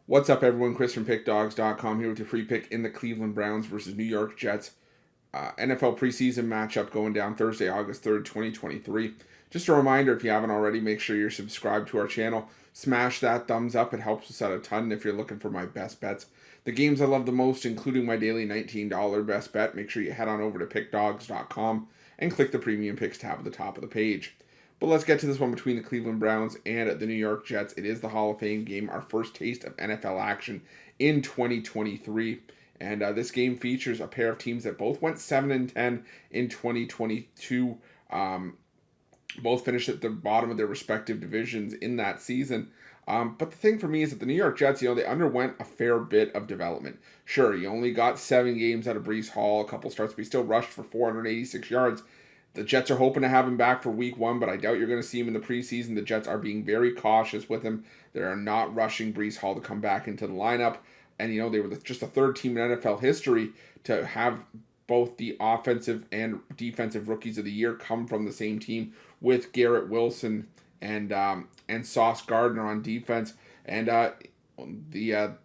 What's up, everyone? Chris from Pickdawgz.com here with your free pick in the Cleveland Browns versus New York Jets NFL preseason matchup going down Thursday, August 3rd, 2023. Just a reminder, if you haven't already, make sure you're subscribed to our channel. Smash that thumbs up. It helps us out a ton if you're looking for my best bets. The games I love the most, including my daily $19 best bet, make sure you head on over to Pickdawgz.com and click the Premium Picks tab at the top of the page. But let's get to this one between the Cleveland Browns and the New York Jets. It is the Hall of Fame game, our first taste of NFL action in 2023. And this game features a pair of teams that both went 7-10 in 2022. Both finished at the bottom of their respective divisions in that season. But the thing for me is that the New York Jets, they underwent a fair bit of development. Sure, you only got 7 games out of Breece Hall, a couple starts, but he still rushed for 486 yards. The Jets are hoping to have him back for week 1, but I doubt you're going to see him in the preseason. The Jets are being very cautious with him. They are not rushing Breece Hall to come back into the lineup. And, they were just the third team in NFL history to have both the offensive and defensive rookies of the year come from the same team, with Garrett Wilson and Sauce Gardner on defense. And the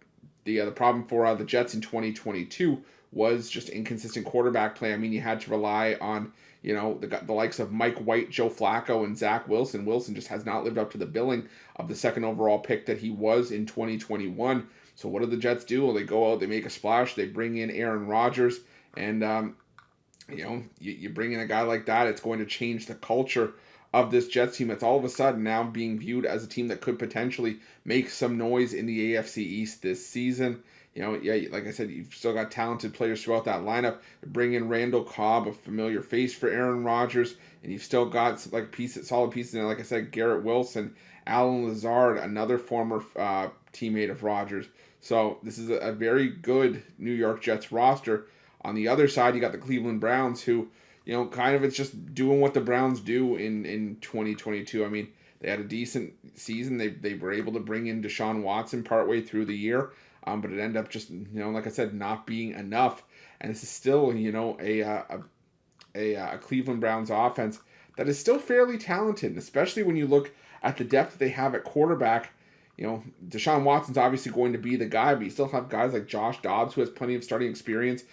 problem for the Jets in 2022 was just inconsistent quarterback play. I mean, you had to rely on the likes of Mike White, Joe Flacco, and Zach Wilson. Wilson just has not lived up to the billing of the second overall pick that he was in 2021. So what do the Jets do? Well, they go out, they make a splash, they bring in Aaron Rodgers, and you bring in a guy like that, it's going to change the culture of this Jets team. It's all of a sudden now being viewed as a team that could potentially make some noise in the AFC East this season. Like I said, you've still got talented players throughout that lineup. Bring in Randall Cobb, a familiar face for Aaron Rodgers, and you've still got solid pieces in there. Like I said, Garrett Wilson, Alan Lazard, another former teammate of Rodgers. So this is a very good New York Jets roster. On the other side, you got the Cleveland Browns, who, kind of it's just doing what the Browns do in 2022. I mean, they had a decent season. They were able to bring in Deshaun Watson partway through the year. But it ended up just, like I said, not being enough. And this is still, a Cleveland Browns offense that is still fairly talented, and especially when you look at the depth that they have at quarterback. Deshaun Watson's obviously going to be the guy, but you still have guys like Josh Dobbs, who has plenty of starting experience.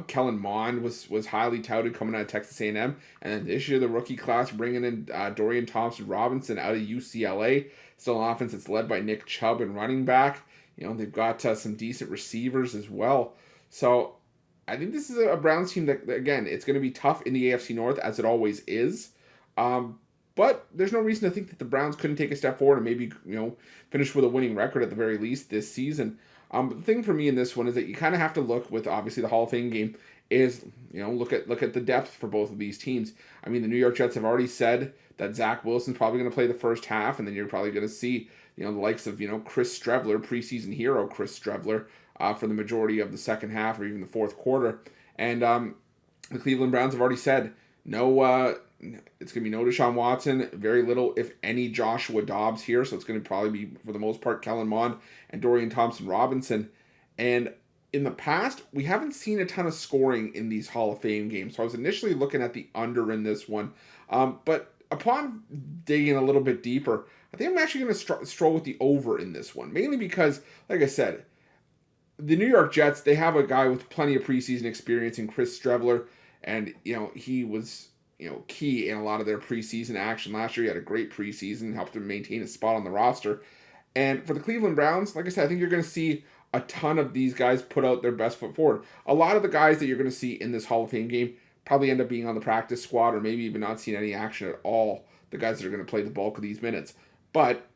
Kellen Mond was highly touted coming out of Texas A&M. And then this year, the rookie class bringing in Dorian Thompson-Robinson out of UCLA. Still an offense that's led by Nick Chubb and running back. They've got some decent receivers as well. So I think this is a Browns team that, again, it's going to be tough in the AFC North, as it always is. But there's no reason to think that the Browns couldn't take a step forward and maybe, finish with a winning record at the very least this season. But the thing for me in this one is that you kind of have to look with, obviously, the Hall of Fame game is, look at the depth for both of these teams. I mean, the New York Jets have already said that Zach Wilson's probably going to play the first half, and then you're probably going to see the likes of, Chris Streveler, preseason hero Chris Streveler, for the majority of the second half or even the fourth quarter. And the Cleveland Browns have already said it's going to be no Deshaun Watson, very little, if any, Joshua Dobbs here. So it's going to probably be, for the most part, Kellen Mond and Dorian Thompson-Robinson. And in the past, we haven't seen a ton of scoring in these Hall of Fame games. So I was initially looking at the under in this one. But upon digging a little bit deeper, I think I'm actually going to stroll with the over in this one, mainly because, like I said, the New York Jets, they have a guy with plenty of preseason experience in Chris Streveler, and, he was, key in a lot of their preseason action. Last year, he had a great preseason, helped him maintain his spot on the roster. And for the Cleveland Browns, like I said, I think you're going to see a ton of these guys put out their best foot forward. A lot of the guys that you're going to see in this Hall of Fame game probably end up being on the practice squad or maybe even not seeing any action at all, the guys that are going to play the bulk of these minutes. But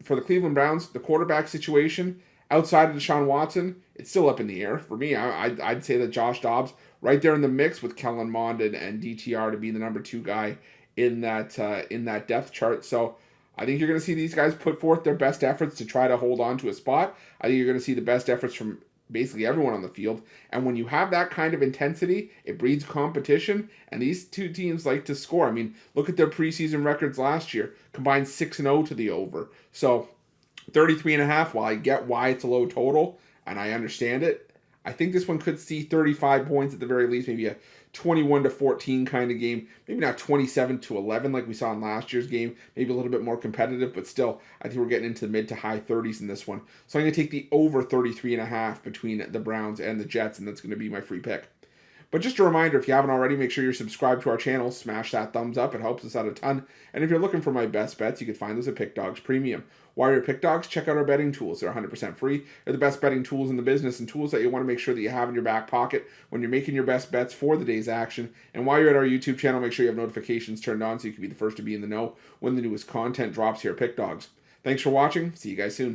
for the Cleveland Browns, the quarterback situation, outside of Deshaun Watson, it's still up in the air. For me, I'd say that Josh Dobbs, right there in the mix with Kellen Mond and DTR to be the number 2 guy in that depth chart. So I think you're going to see these guys put forth their best efforts to try to hold on to a spot. I think you're going to see the best efforts from basically everyone on the field. And when you have that kind of intensity, it breeds competition, and these two teams like to score. I mean, look at their preseason records last year. Combined 6-0 to the over. So 33.5, while I get why it's a low total, and I understand it, I think this one could see 35 points at the very least, maybe a 21-14 kind of game. Maybe not 27-11 like we saw in last year's game. Maybe a little bit more competitive, but still, I think we're getting into the mid to high 30s in this one. So I'm going to take the over 33.5 between the Browns and the Jets, and that's going to be my free pick. But just a reminder, if you haven't already, make sure you're subscribed to our channel. Smash that thumbs up. It helps us out a ton. And if you're looking for my best bets, you can find those at Pickdawgz Premium. While you're at Pickdawgz, check out our betting tools. They're 100% free. They're the best betting tools in the business and tools that you want to make sure that you have in your back pocket when you're making your best bets for the day's action. And while you're at our YouTube channel, make sure you have notifications turned on so you can be the first to be in the know when the newest content drops here at Pickdawgz. Thanks for watching. See you guys soon.